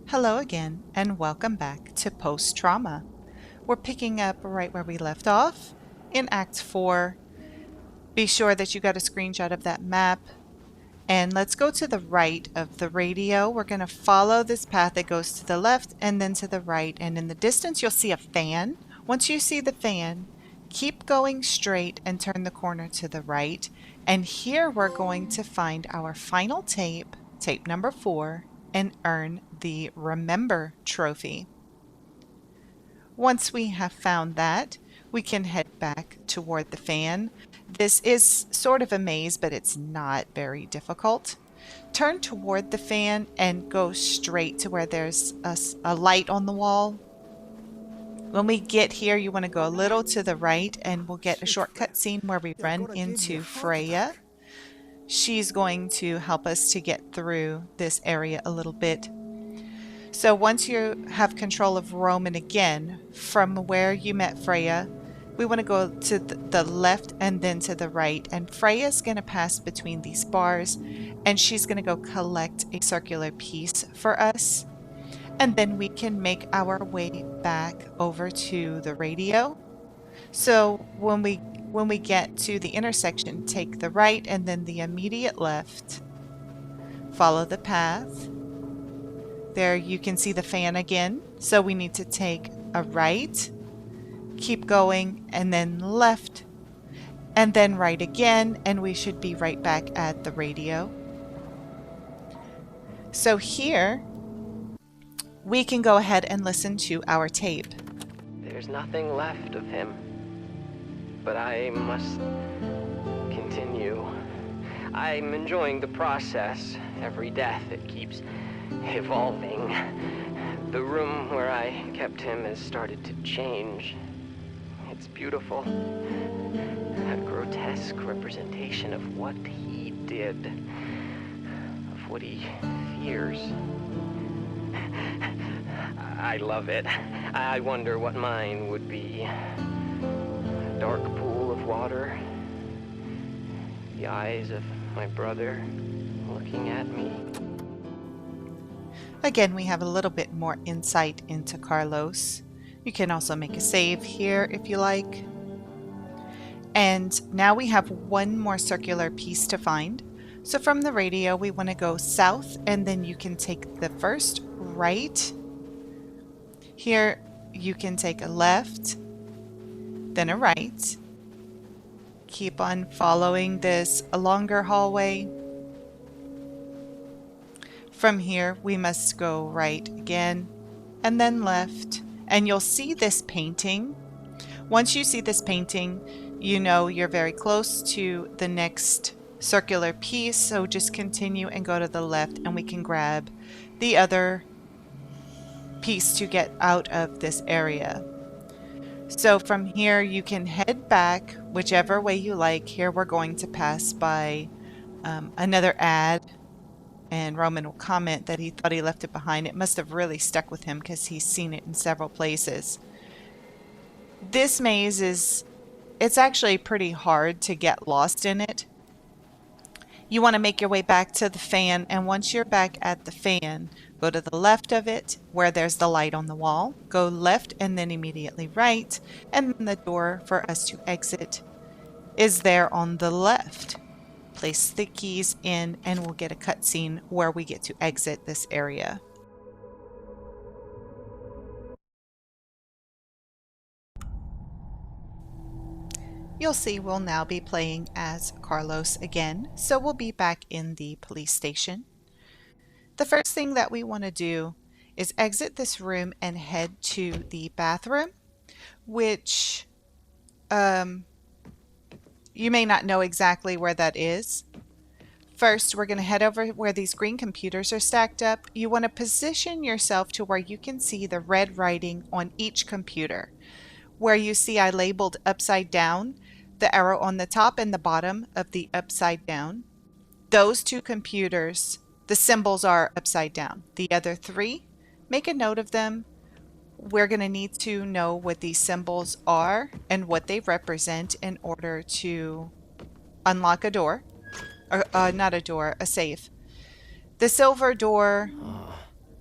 Hello again, and welcome back to Post Trauma. We're picking up right where we left off in Act 4. Be sure that you got a screenshot of that map. And let's go to the right of the radio. We're going to follow this path that goes to the left and then to the right. And in the distance, you'll see a fan. Once you see the fan, keep going straight and turn the corner to the right. And here we're going to find our final tape, tape number 4, and earn the Remember trophy. Once we have found that, we can head back toward the fan. This is sort of a maze, but it's not very difficult. Turn toward the fan and go straight to where there's a light on the wall. When we get here, you want to go a little to the right and we'll get a shortcut scene where we run into Freya. She's going to help us to get through this area a little bit. So once you have control of Roman again, from where you met Freya, we want to go to the left and then to the right. And Freya's going to pass between these bars and she's going to go collect a circular piece for us. And then we can make our way back over to the radio. So when we get to the intersection, take the right and then the immediate left. Follow the path. There you can see the fan again. So we need to take a right, keep going, and then left, and then right again, and we should be right back at the radio. So here, we can go ahead and listen to our tape. There's nothing left of him, but I must continue. I'm enjoying the process. Every death, it keeps evolving. The room where I kept him has started to change. It's beautiful. A grotesque representation of what he did, of what he fears. I love it. I wonder what mine would be. A dark pool of water. The eyes of my brother looking at me. Again, we have a little bit more insight into Carlos. You can also make a save here if you like. And now we have one more circular piece to find. So from the radio, we want to go south, and then you can take the first right. Here you can take a left, then a right. Keep on following this longer hallway. From here, we must go right again, and then left. And you'll see this painting. Once you see this painting, you know you're very close to the next circular piece. So just continue and go to the left, and we can grab the other piece to get out of this area. So from here, you can head back whichever way you like. Here we're going to pass by another ad. And Roman will comment that he thought he left it behind. It must have really stuck with him because he's seen it in several places. This maze it's actually pretty hard to get lost in it. You want to make your way back to the fan, and once you're back at the fan, go to the left of it where there's the light on the wall. Go left and then immediately right, and then the door for us to exit is there on the left. Place the keys in and we'll get a cutscene where we get to exit this area. You'll see we'll now be playing as Carlos again, so we'll be back in the police station. The first thing that we want to do is exit this room and head to the bathroom, which you may not know exactly where that is. First, we're going to head over where these green computers are stacked up. You want to position yourself to where you can see the red writing on each computer. Where you see I labeled upside down, the arrow on the top and the bottom of the upside down. Those two computers, the symbols are upside down. The other three, make a note of them. We're going to need to know what these symbols are and what they represent in order to unlock a door. Or not a door, a safe. The silver door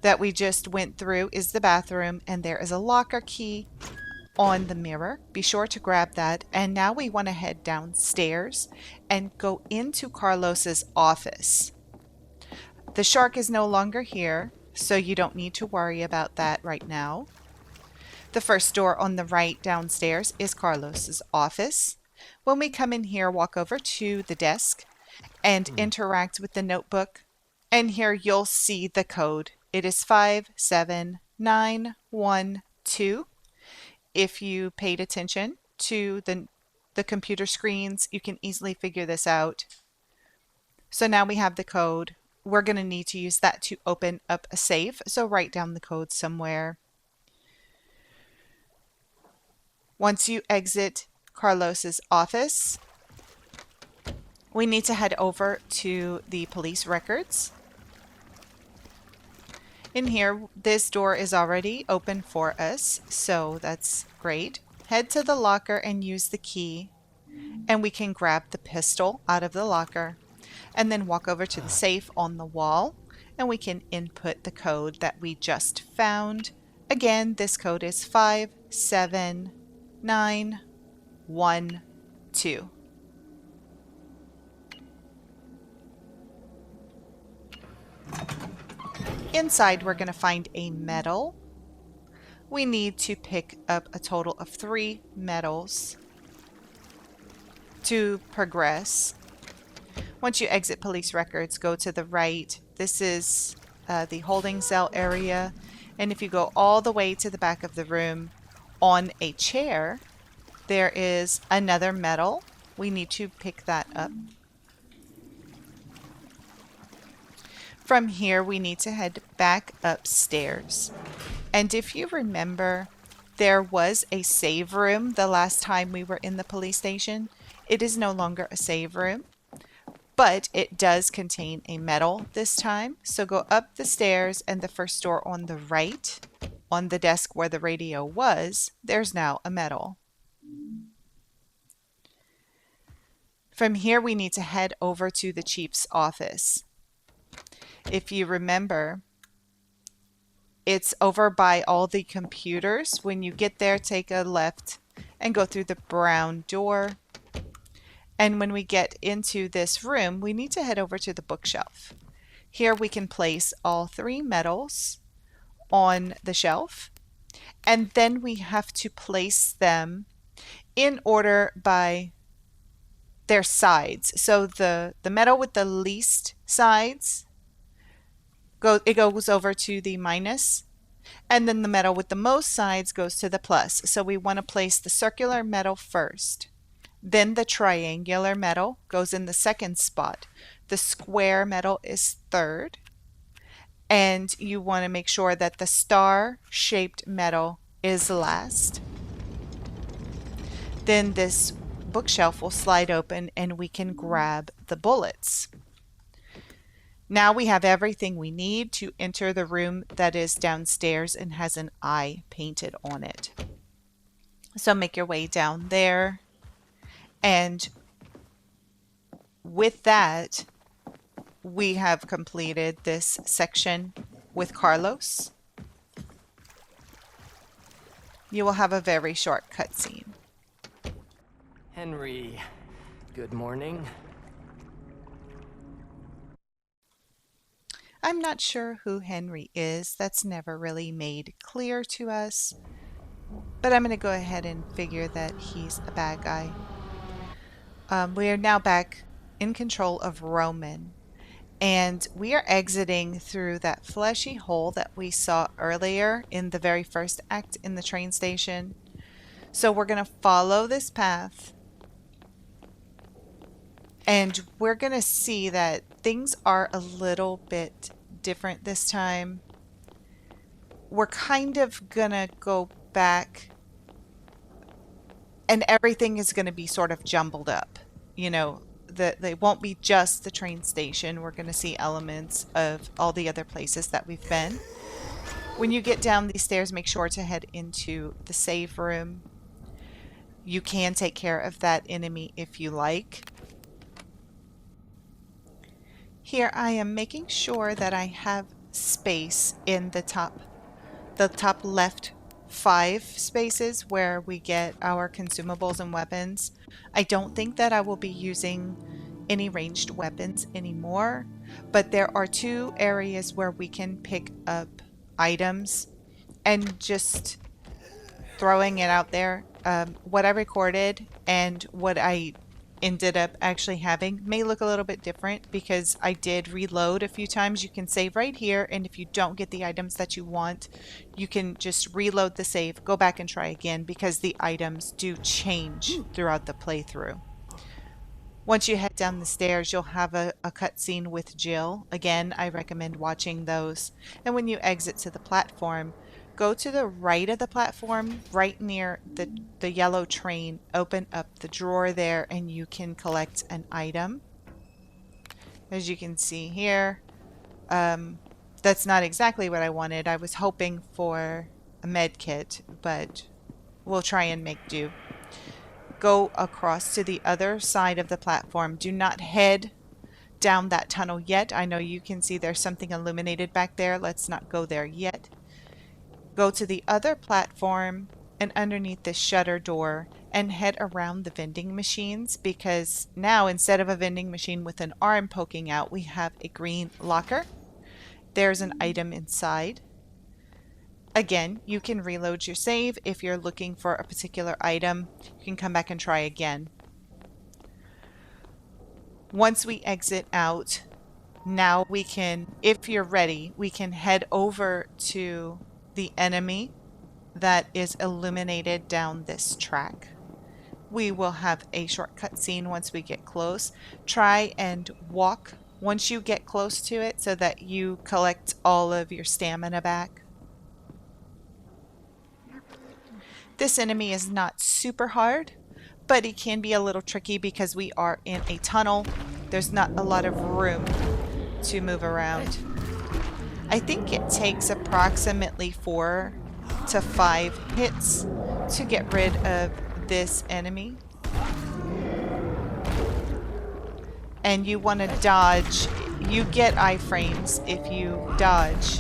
that we just went through is the bathroom, and there is a locker key on the mirror. Be sure to grab that. And now we want to head downstairs and go into Carlos's office. The shark is no longer here, so you don't need to worry about that right now. The first door on the right downstairs is Carlos's office. When we come in here, walk over to the desk and interact with the notebook. And here you'll see the code. It is 57912. If you paid attention to the computer screens, you can easily figure this out. So now we have the code. We're going to need to use that to open up a safe. So write down the code somewhere. Once you exit Carlos's office, we need to head over to the police records. In here, this door is already open for us, so that's great. Head to the locker and use the key, and we can grab the pistol out of the locker, and then walk over to the safe on the wall, and we can input the code that we just found. Again, this code is 57912. Inside, we're going to find a medal. We need to pick up a total of 3 medals to progress. Once you exit police records, go to the right. This is the holding cell area. And if you go all the way to the back of the room, on a chair, there is another medal. We need to pick that up. From here, we need to head back upstairs. And if you remember, there was a save room the last time we were in the police station. It is no longer a save room, but it does contain a medal this time. So go up the stairs, and the first door on the right, on the desk where the radio was, there's now a medal. From here, we need to head over to the chief's office. If you remember, it's over by all the computers. When you get there, take a left and go through the brown door. And when we get into this room, we need to head over to the bookshelf. Here we can place all 3 medals on the shelf. And then we have to place them in order by their sides. So the medal with the least sides, it goes over to the minus, and then the medal with the most sides goes to the plus. So we want to place the circular medal first. Then the triangular medal goes in the second spot. The square medal is third. And you want to make sure that the star-shaped medal is last. Then this bookshelf will slide open and we can grab the bullets. Now we have everything we need to enter the room that is downstairs and has an eye painted on it. So make your way down there. And with that, we have completed this section with Carlos. You will have a very short cutscene. Henry, good morning. I'm not sure who Henry is. That's never really made clear to us. But I'm going to go ahead and figure that he's a bad guy. We are now back in control of Roman. And we are exiting through that fleshy hole that we saw earlier in the very first act in the train station. So we're going to follow this path. And we're going to see that things are a little bit different this time. We're kind of going to go back and everything is going to be sort of jumbled up. You know, they won't be just the train station. We're going to see elements of all the other places that we've been. When you get down these stairs, make sure to head into the save room. You can take care of that enemy if you like. Here I am making sure that I have space in the top left 5 spaces where we get our consumables and weapons. I don't think that I will be using any ranged weapons anymore, but there are 2 areas where we can pick up items. And just throwing it out there, what I recorded and what I ended up actually having may look a little bit different because I did reload a few times. You can save right here, and if you don't get the items that you want, you can just reload the save, go back and try again, because the items do change throughout the playthrough. Once you head down the stairs, you'll have a cutscene with Jill. Again, I recommend watching those. And when you exit to the platform, go to the right of the platform, right near the yellow train. Open up the drawer there and you can collect an item. As you can see here, that's not exactly what I wanted. I was hoping for a med kit, but we'll try and make do. Go across to the other side of the platform. Do not head down that tunnel yet. I know you can see there's something illuminated back there. Let's not go there yet. Go to the other platform and underneath this shutter door and head around the vending machines, because now instead of a vending machine with an arm poking out, we have a green locker. There's an item inside. Again, you can reload your save. If you're looking for a particular item, you can come back and try again. Once we exit out, now we can, if you're ready, we can head over to the enemy that is illuminated down this track. We will have a short cutscene once we get close. Try and walk once you get close to it so that you collect all of your stamina back. This enemy is not super hard, but he can be a little tricky because we are in a tunnel. There's not a lot of room to move around. I think it takes approximately 4 to 5 hits to get rid of this enemy. And you want to dodge. You get iframes if you dodge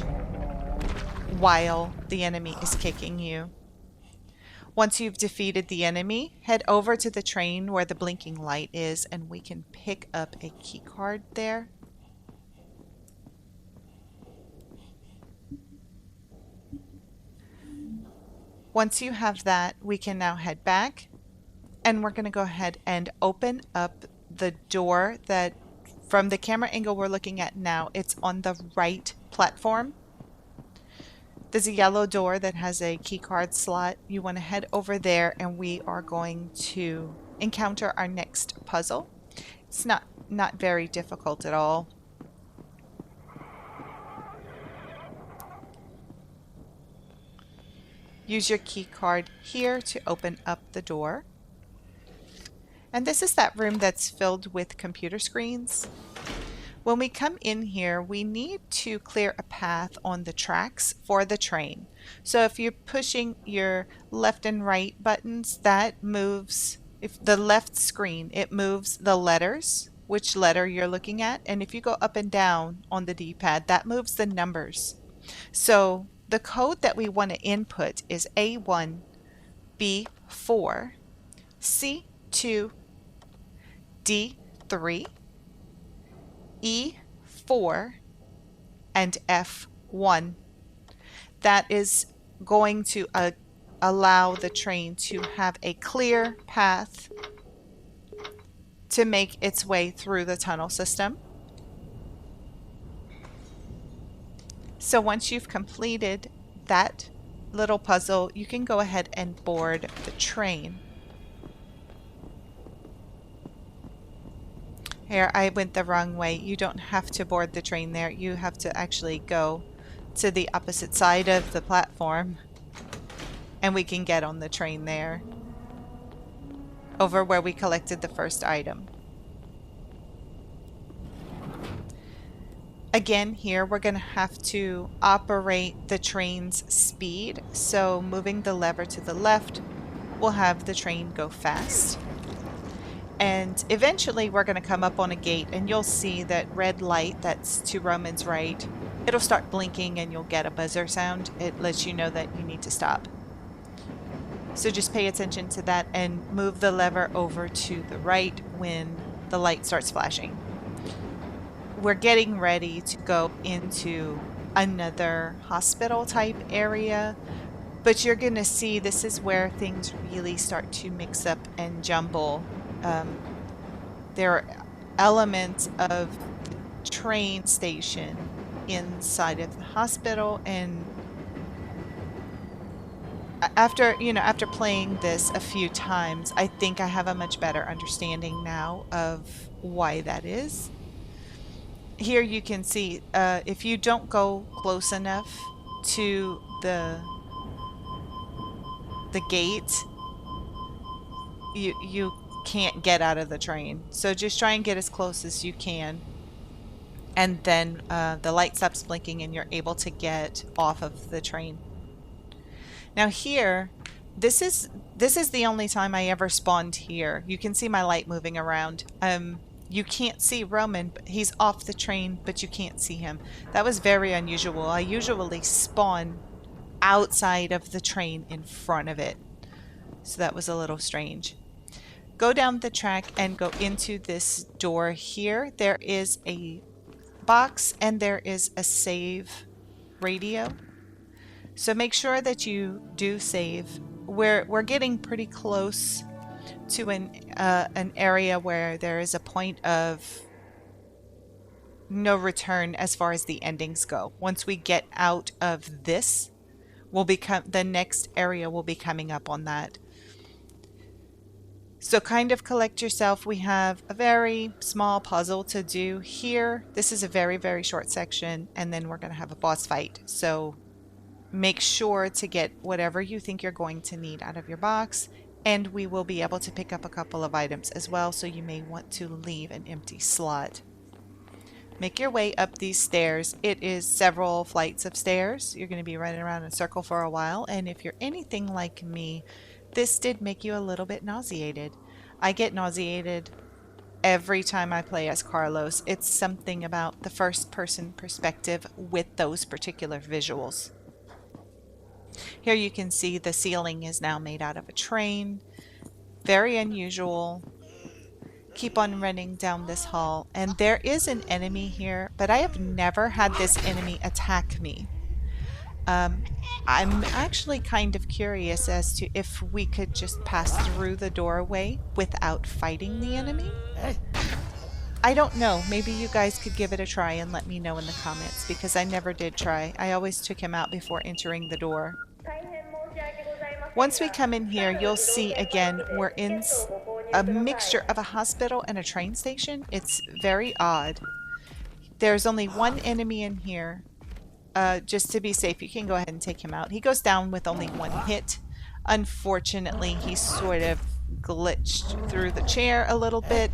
while the enemy is kicking you. Once you've defeated the enemy, head over to the train where the blinking light is, and we can pick up a key card there. Once you have that, we can now head back, and we're going to go ahead and open up the door that, from the camera angle we're looking at now, it's on the right platform. There's a yellow door that has a keycard slot. You want to head over there and we are going to encounter our next puzzle. It's not very difficult at all. Use your keycard here to open up the door. And this is that room that's filled with computer screens. When we come in here, we need to clear a path on the tracks for the train. So if you're pushing your left and right buttons, that moves, if the left screen, it moves the letters, which letter you're looking at. And if you go up and down on the D-pad, that moves the numbers. So the code that we want to input is A1, B4, C2, D3, E4, and F1. That is going to allow the train to have a clear path to make its way through the tunnel system. So once you've completed that little puzzle, you can go ahead and board the train. Here, I went the wrong way. You don't have to board the train there. You have to actually go to the opposite side of the platform, and we can get on the train there, over where we collected the first item. Again, here we're going to have to operate the train's speed. So moving the lever to the left will have the train go fast. And eventually we're going to come up on a gate and you'll see that red light that's to Roman's right. it'll start blinking and you'll get a buzzer sound. It lets you know that you need to stop. So just pay attention to that and move the lever over to the right when the light starts flashing. We're getting ready to go into another hospital type area, but you're going to see this is where things really start to mix up and jumble. There are elements of the train station inside of the hospital, and after playing this a few times, I think I have a much better understanding now of why that is. Here you can see if you don't go close enough to the gate, you can't get out of the train. So just try and get as close as you can. And then the light stops blinking and you're able to get off of the train. Now here, this is the only time I ever spawned here. You can see my light moving around. You can't see Roman, but he's off the train, but you can't see him. That was very unusual. I usually spawn outside of the train in front of it. So that was a little strange. Go down the track and go into this door here. There is a box and there is a save radio. So make sure that you do save. We're getting pretty close to an area where there is a point of no return as far as the endings go. Once we get out of this, the next area will be coming up on that. So kind of collect yourself. We have a very small puzzle to do here. This is a very, very short section, and then we're going to have a boss fight. So make sure to get whatever you think you're going to need out of your box, and we will be able to pick up a couple of items as well, so you may want to leave an empty slot. Make your way up these stairs. It is several flights of stairs. You're going to be running around in a circle for a while, and if you're anything like me, this did make you a little bit nauseated. I get nauseated every time I play as Carlos. It's something about the first-person perspective with those particular visuals. Here you can see the ceiling is now made out of a train. Very unusual. Keep on running down this hall, and there is an enemy here, but I have never had this enemy attack me. I'm actually kind of curious as to if we could just pass through the doorway without fighting the enemy. I don't know. Maybe you guys could give it a try and let me know in the comments, because I never did try. I always took him out before entering the door. Once we come in here, you'll see again we're in a mixture of a hospital and a train station. It's very odd. There's only one enemy in here. Just to be safe, you can go ahead and take him out. He goes down with only one hit. Unfortunately, he sort of glitched through the chair a little bit,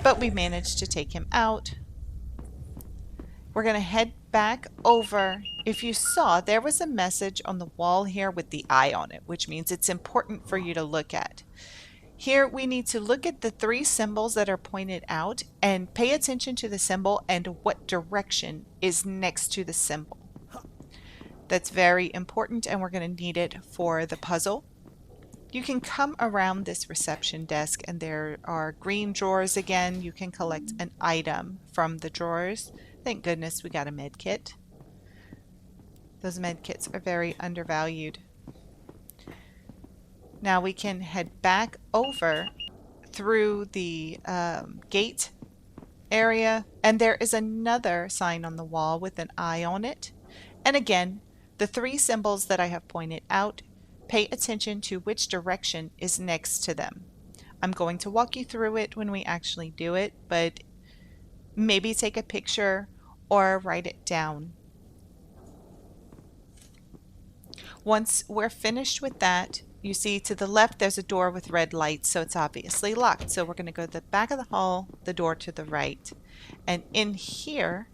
but we managed to take him out. We're going to head back over. If you saw, there was a message on the wall here with the eye on it, which means it's important for you to look at. Here we need to look at the three symbols that are pointed out and pay attention to the symbol and what direction is next to the symbol. That's very important, and we're going to need it for the puzzle. You can come around this reception desk and there are green drawers again. You can collect an item from the drawers. Thank goodness we got a med kit. Those med kits are very undervalued. Now we can head back over through the gate area, and there is another sign on the wall with an eye on it. And again, the three symbols that I have pointed out, pay attention to which direction is next to them. I'm going to walk you through it when we actually do it, but maybe take a picture or write it down. Once we're finished with that, you see to the left there's a door with red lights, so it's obviously locked. So we're going to go to the back of the hall, the door to the right. And in here,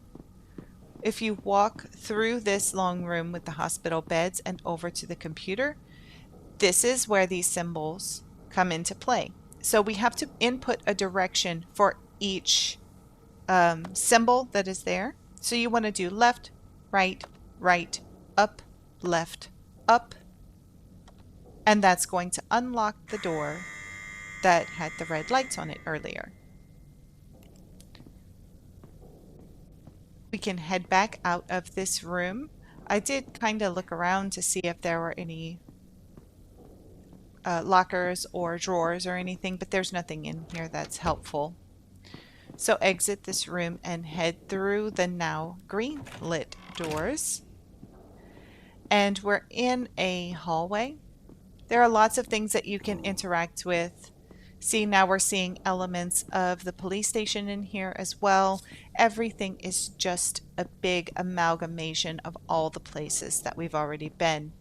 if you walk through this long room with the hospital beds and over to the computer, this is where these symbols come into play. So we have to input a direction for each symbol that is there. So you want to do left, right, right, up, left, up, and that's going to unlock the door that had the red lights on it earlier. We can head back out of this room. I did kind of look around to see if there were any lockers or drawers or anything, but there's nothing in here that's helpful. So exit this room and head through the now green lit doors. And we're in a hallway. There are lots of things that you can interact with. See, now we're seeing elements of the police station in here as well. Everything is just a big amalgamation of all the places that we've already been.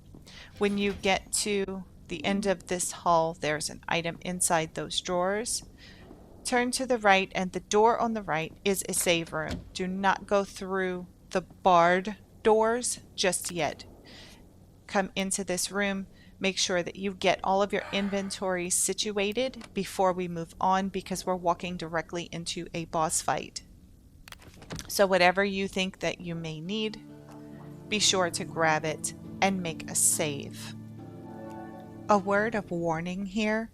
When you get to the end of this hall, there's an item inside those drawers. Turn to the right, and the door on the right is a save room. Do not go through the barred doors just yet. Come into this room. Make sure that you get all of your inventory situated before we move on, because we're walking directly into a boss fight. So whatever you think that you may need, be sure to grab it and make a save. A word of warning here,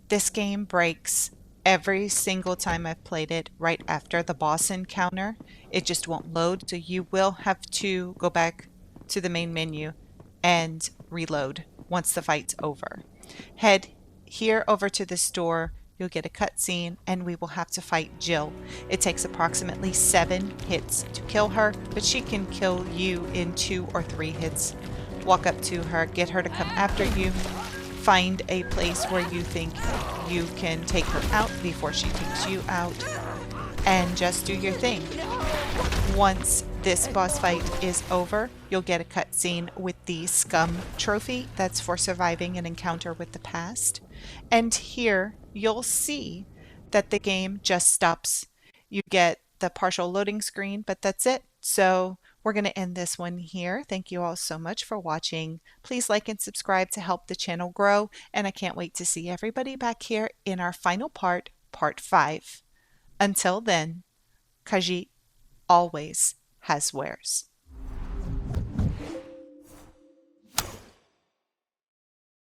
this game breaks every single time I've played it right after the boss encounter. It just won't load, so you will have to go back to the main menu and reload once the fight's over. Head here over to this door, you'll get a cutscene, and we will have to fight Jill. It takes approximately 7 hits to kill her, but she can kill you in 2 or 3 hits. Walk up to her, get her to come after you, find a place where you think you can take her out before she takes you out, and just do your thing. Once this boss fight is over, you'll get a cutscene with the Scum trophy. That's for surviving an encounter with the past. And here you'll see that the game just stops. You get the partial loading screen, but that's it. So we're going to end this one here. Thank you all so much for watching. Please like and subscribe to help the channel grow. And I can't wait to see everybody back here in our final part, part 5. Until then, Khajiit always has wares.